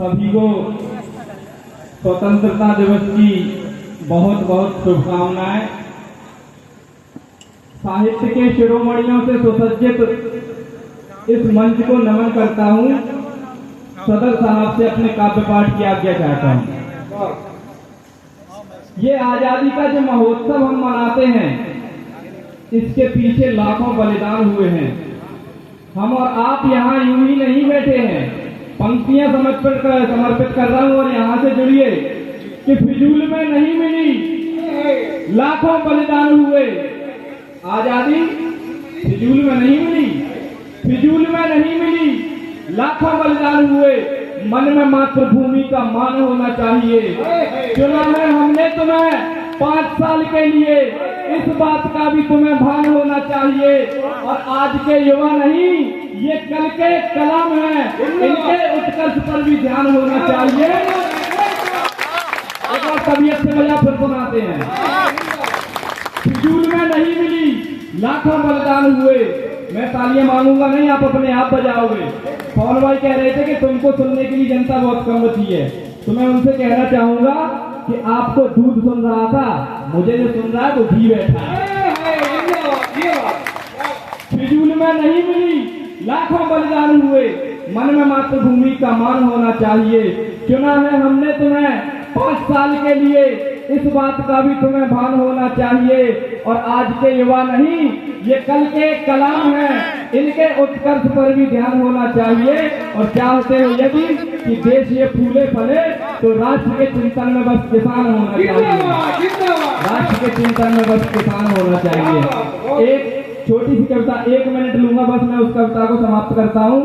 सभी को स्वतंत्रता दिवस की बहुत बहुत शुभकामनाएं। साहित्य के शिरोमणियों से सुसज्जित इस मंच को नमन करता हूं। सदर साहब से अपने काव्य पाठ की आज्ञा चाहता हूं। ये आजादी का जो महोत्सव हम मनाते हैं, इसके पीछे लाखों बलिदान हुए हैं। हम और आप यहाँ यूं ही नहीं बैठे हैं, पंक्तियां समर्पित कर रहा हूं और यहाँ से जुड़िए कि फिजूल में नहीं मिली, लाखों बलिदान हुए। आजादी फिजूल में नहीं मिली, फिजूल में नहीं मिली, लाखों बलिदान हुए। मन में मातृभूमि का मान होना चाहिए। चुना है हमने तुम्हें 5 साल के लिए, इस बात का भी तुम्हें भान होना चाहिए। और आज के युवा नहीं, ये कल के कलाम हैं, इनके उत्कर्ष पर भी ध्यान होना चाहिए। एक बार तबीयत से बजा फिर सुनाते हैं। फिजूल में नहीं मिली, लाखों बलिदान हुए। मैं तालियां मांगूंगा नहीं, आप अपने आप बजाओगे। पवन भाई कह रहे थे कि तुमको सुनने के लिए जनता बहुत कम बची है, तो मैं उनसे कहना चाहूंगा कि आपको दूध सुन रहा था, मुझे जो सुन रहा है वो घी बैठा है। फिजूल में नहीं मिली, लाखों बलिदान हुए। मन में मातृभूमि का मान होना चाहिए। चुना है हमने तुम्हें 5 साल के लिए, इस बात का भी तुम्हें भान होना चाहिए। और आज के युवा नहीं, ये कल के कलाम हैं, इनके उत्कर्ष पर भी ध्यान होना चाहिए। और चाहते हो यदि कि देश ये फूले फले, तो राष्ट्र के चिंतन में बस किसान होना चाहिए। राष्ट्र के चिंतन में बस किसान होना चाहिए। एक छोटी सी कविता, 1 मिनट लूंगा बस, मैं उस कविता को समाप्त करता हूँ।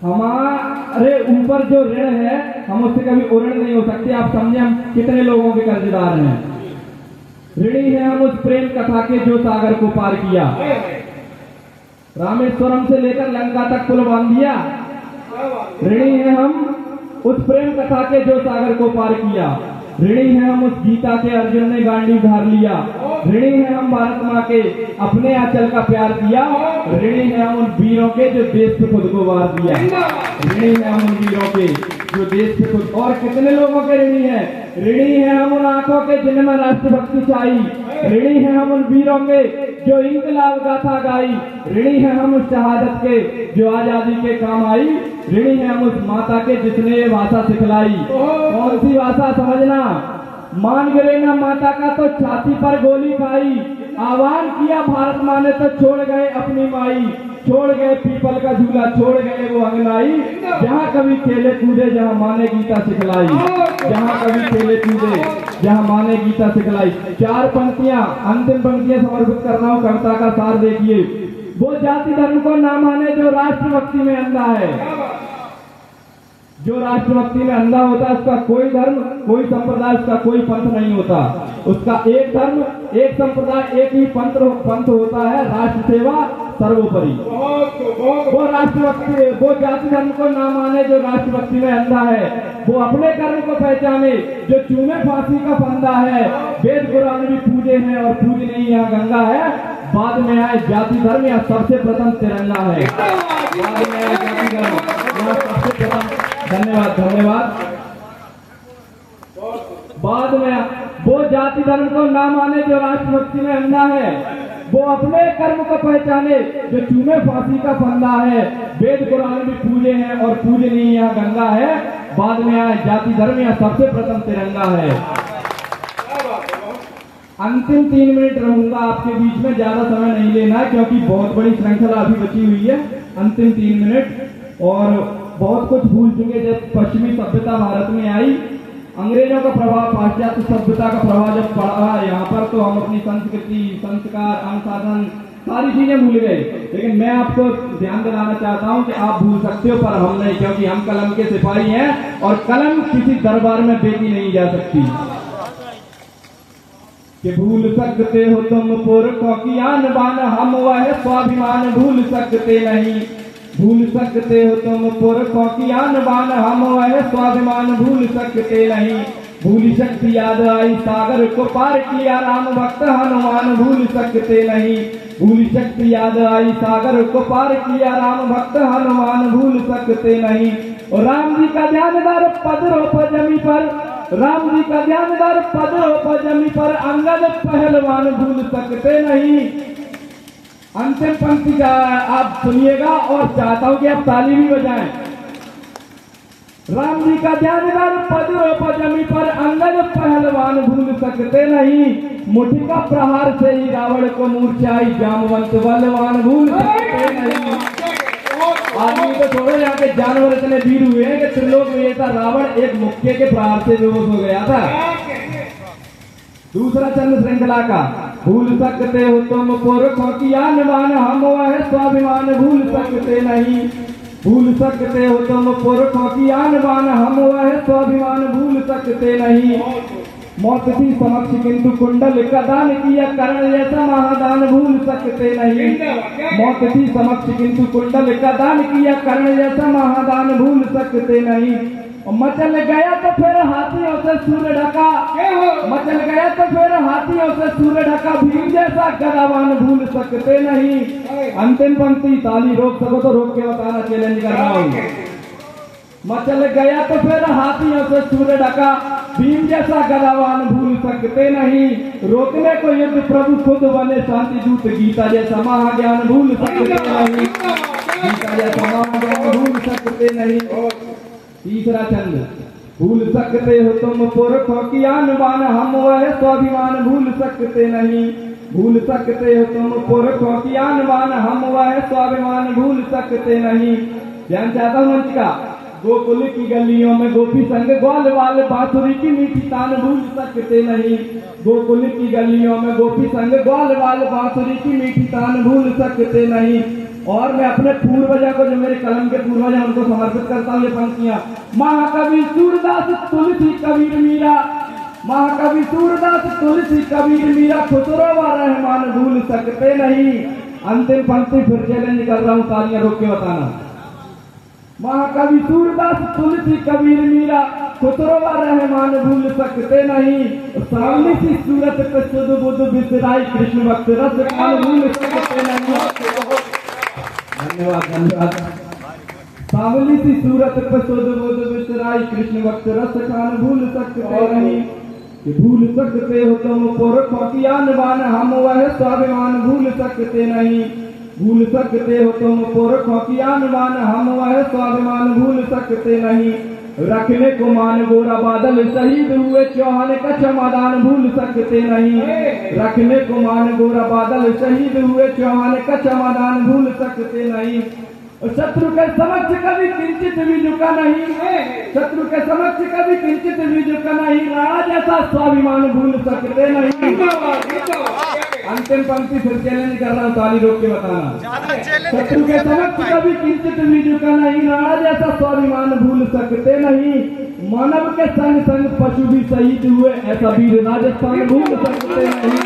हमारे ऊपर जो ऋण है, हम उससे कभी उऋण नहीं हो सकते। आप समझे हम कितने लोगों के कर्जदार हैं। ऋणी है हम उस प्रेम कथा के जो सागर को पार किया। रामेश्वरम से लेकर लंका तक पुल बांध दिया। ऋणी है हम उस प्रेम कथा के जो सागर को पार किया। ऋणी है हम उस गीता के अर्जुन ने गांडी धार लिया। ऋणी है हम भारत माँ के अपने आंचल का प्यार किया। ऋणी है हम उन वीरों के जो देश पे खुद को वार दिया। ऋणी है हम उन वीरों के जो देश पे खुद, और कितने लोगों के ऋणी है। ऋणी है हम उन आंखों के जिनमें राष्ट्रभक्ति छाई। ऋणी है हम उन वीरों के जो इनकलाब गाथा गाई। ऋणी है हम उस शहादत के जो आजादी के काम आई। ऋणी है हम उस माता के जिसने ये भाषा सिखलाई। कौन सी भाषा समझना, मान गिरे ना माता का तो छाती पर गोली खाई। आह्वान किया भारत माँ ने तो छोड़ गए अपनी माई। छोड़ गए पीपल का झूला, छोड़ गए वो अंगनाई। जहाँ कभी खेले कूदे, जहाँ माँ ने गीता सिखलाई। जहाँ कभी खेले कूदे, जहाँ माँ ने गीता सिखलाई। 4 पंक्तियां, अंतिम पंक्तियां समर्पित कर रहा हूँ। कविता का सार देखिए। वो जाति धर्म को ना माने जो राष्ट्रभक्ति में अंधा है। जो राष्ट्रभक्ति में अंधा होता है, उसका कोई धर्म, कोई संप्रदाय, उसका कोई पंथ नहीं होता। उसका एक धर्म, एक संप्रदाय, एक ही पंथ होता है, राष्ट्र सेवा सर्वोपरि। वो राष्ट्रभक्ति, वो जाति धर्म को ना माने जो राष्ट्रभक्ति में अंधा है। वो अपने कर्म को पहचाने जो चूमे फांसी का फंदा है। वेद पुराण भी पूजे हैं और पूजनीय नहीं यहाँ गंगा है। बाद में आए जाति धर्म, या सबसे प्रथम तिरंगा है। बाद में आए जाति धर्म, यहाँ सबसे प्रथम। धन्यवाद, धन्यवाद। बाद में वो जाति धर्म को ना माने जो राष्ट्रभक्ति में अंधा है। वो अपने कर्म को पहचाने जो चूमे फांसी का फंदा है। वेद पुराण भी पूजे हैं और पूजनीय नहीं यहाँ गंगा है। बाद में आए जाति धर्म, या सबसे प्रथम तिरंगा है। अंतिम 3 मिनट रहूंगा आपके बीच में, ज्यादा समय नहीं लेना है क्योंकि बहुत बड़ी श्रृंखला अभी बची हुई है। अंतिम 3 मिनट। और बहुत कुछ भूल चुके। जब पश्चिमी सभ्यता भारत में आई, अंग्रेजों का प्रभाव, पाश्चात्य सभ्यता का प्रभाव जब पड़ा यहाँ पर, तो हम अपनी संस्कृति, संस्कार, अनुशासन, सारी चीजें भूल गए। लेकिन मैं आपको ध्यान दिलाना चाहता हूँ कि आप भूल सकते हो पर हम नहीं, क्योंकि हम कलम के सिपाही हैं और कलम किसी दरबार में बेची नहीं जा सकती। कि भूल सकते हो तुम पुरखों की आन बान, हम वह स्वाभिमान भूल सकते नहीं। भूल सकते हो तुम पुरखों की आन बान, हम वह स्वाभिमान भूल सकते नहीं। भूल शक्ति याद आई सागर को पार किया, राम भक्त हनुमान भूल सकते नहीं। भूल शक्ति याद आई सागर को पार किया, राम भक्त हनुमान भूल सकते नहीं। और राम जी का ध्यानदार पदरो पर जमी पर, राम जी का ध्यानदार पदरो पर जमी पर, अंगद पहलवान भूल सकते नहीं। अंतिम पंक्ति का आप सुनिएगा और चाहता हूं कि आप ताली भी बजाएं। राम जी का ध्यानदार पदरो पर जमी पर, अंगद पहलवान भूल सकते नहीं। मुट्ठी का प्रहार से ही रावण को मूर्छाई, जामवंत बलवान भूल सकते नहीं। आदमी तो छोड़ो, यहाँ के जानवर इतने वीर हुए हैं कि त्रिलोक विजेता रावण एक मुक्के के प्रहार से बेहोश हो गया था। दूसरा चंद श्रृंखला का, भूल सकते हो तुम पुरखों की आन बान, हम वह स्वाभिमान भूल सकते नहीं। भूल सकते हो तुम पुरखों की आन बान, हम वह स्वाभिमान भूल सकते नहीं। मौत थी समक्ष किंतु कुंडल का दान किया, कर्ण जैसा महादान भूल सकते नहीं। मौत थी समक्ष किंतु कुंडल का दान किया, कर्ण जैसा महादान भूल सकते नहीं। मचल गया तो फिर हाथियों से सूर्य ढका, मचल गया तो फिर हाथियों से सूर्य ढका, भीम जैसा गदावान भूल सकते नहीं। अंतिम पंक्ति, ताली रोक सको तो रोक के बताना, चैलेंज कर रहा हूं। मचल गया तो फिर हाथियों से सूर्य ढका, भीम जैसा गदावान भूल सकते नहीं। रोकने को युद्ध प्रभु खुद बने, शांति दूत गीता जैसा महाज्ञान भूल सकते नहीं। गीता जैसा महाज्ञान भूल सकते नहीं। तीसरा छंद, भूल सकते हो तुम पुरखों की आन बान, हम वह स्वाभिमान भूल सकते नहीं। भूल सकते हो तुम पुरखों की आन बान, हम वह स्वाभिमान भूल सकते नहीं। ध्यान चाहता हूं मंच का, गोकुल की गलियों में गोपी संग ग्वाल वाल, बांसुरी की मीठी तान भूल सकते नहीं। गोकुल की गलियों में गोपी संग ग्वाल वाल, बांसुरी की मीठी तान भूल सकते नहीं। और मैं अपने पूर्वजा को, जो मेरे कलम के पूर्वज हैं, उनको समर्पित करता हूँ ये पंक्तियां। महाकवि सूरदास तुलसी कबीर मीरा, महाकवि सूरदास तुलसी कबीर मीरा, खुसरो व रहमान भूल सकते नहीं। अंतिम पंक्ति फिर चैलेंज कर रहा हूँ, तालियां रोक के बताना। महाकवि सूरदास तुलसी कबीर मीरा, खुसरो व रहमान भूल सकते नहीं। सावली सी सूरत पे सुध बुध बिसराई, कृष्ण भक्त रस खान भूल सकते नहीं। धन्यवाद धन्यवाद। सावली सी सूरत पे सुध बुध बिसराई, कृष्ण भक्त रस खान भूल सकते नहीं। भूल सकते हो तुम पुरखों की आन बान, हम वह स्वाभिमान भूल सकते नहीं। भूल सकते हो तुम पुरखों की आन बान, हम वह स्वाभिमान भूल सकते नहीं। रखने को मान गोरा बादल शहीद हुए, चौहान का क्षमादान भूल सकते नहीं। रखने को मान गोरा बादल शहीद हुए, चौहान का क्षमादान भूल सकते नहीं। शत्रु के समक्ष कभी किंचित भी झुका नहीं, शत्रु के समक्ष कभी किंचित भी झुका नहीं। राणा जैसा स्वाभिमान भूल सकते नहीं। अंतिम पंक्ति फिर चैलेंज कर रहा हूँ, ताली रोक के बताना। शत्रु के समक्ष कभी किंचित भी झुका नहीं, राणा जैसा स्वाभिमान भूल सकते नहीं। मानव के संग संग पशु भी शहीद हुए, ऐसा वीर राजस्थान भूल सकते नहीं।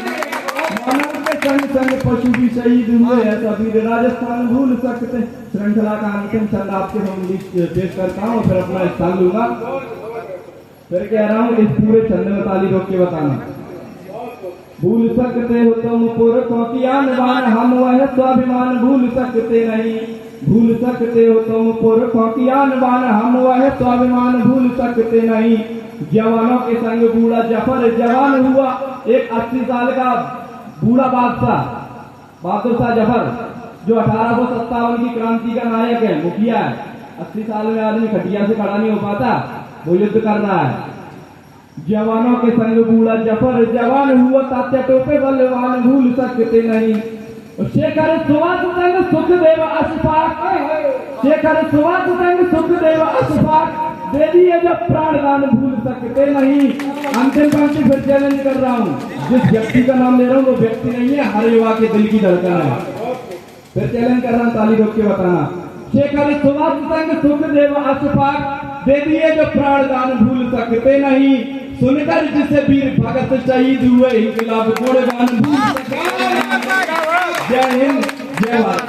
मानव के संग संग पशु भी शहीद हुए, ऐसा वीर राजस्थान भूल सकते। श्रृंखला का अंतिम छंद आपके हम पेश करता हूँ, फिर अपना स्थान लूंगा। फिर कह रहा हूँ, इस पूरे छंद में ताली रोक के बताना। भूल सकते हो तुम पुरखों की आन बान, हम वह स्वाभिमान भूल सकते नहीं। भूल सकते हो तुम पुरखों की आन बान, हम वह स्वाभिमान भूल सकते नहीं। जवानों के संग बूढ़ा जफर जवान हुआ, एक 80 साल का बूढ़ा बादशाह, बहादुर शाह जफर, जो 1857 की क्रांति का नायक है, मुखिया है। 80 साल में आदमी खटिया से खड़ा नहीं हो पाता, वो युद्ध कर रहा है। जवानों के संग बूढ़ा जफर जवान हुआ, तात्या टोपे बलवान भूल सकते नहीं। शेखर सुभाष संग सुखदेव अशफाक, शेखर सुभाष संग सुखदेव अशफाक, दे दिए जब प्राणदान भूल सकते नहीं। अंतिम पंक्ति फिर चैलेंज कर रहा हूँ, जिस व्यक्ति का नाम ले रहा हूँ वो व्यक्ति नहीं है, हर युवा के दिल की धड़कन है। फिर चैलेंज कर रहा हूँ, ताली रोक के बताना। शेखर सुभाष संग सुखदेव अशफाक, दे दिए जो प्राणदान भूल सकते नहीं। सुनकर जिसे वीर भगत शहीद हुए, इनकलाब गुणगान भूल सकते नहीं। जय हिंद, जय भारत।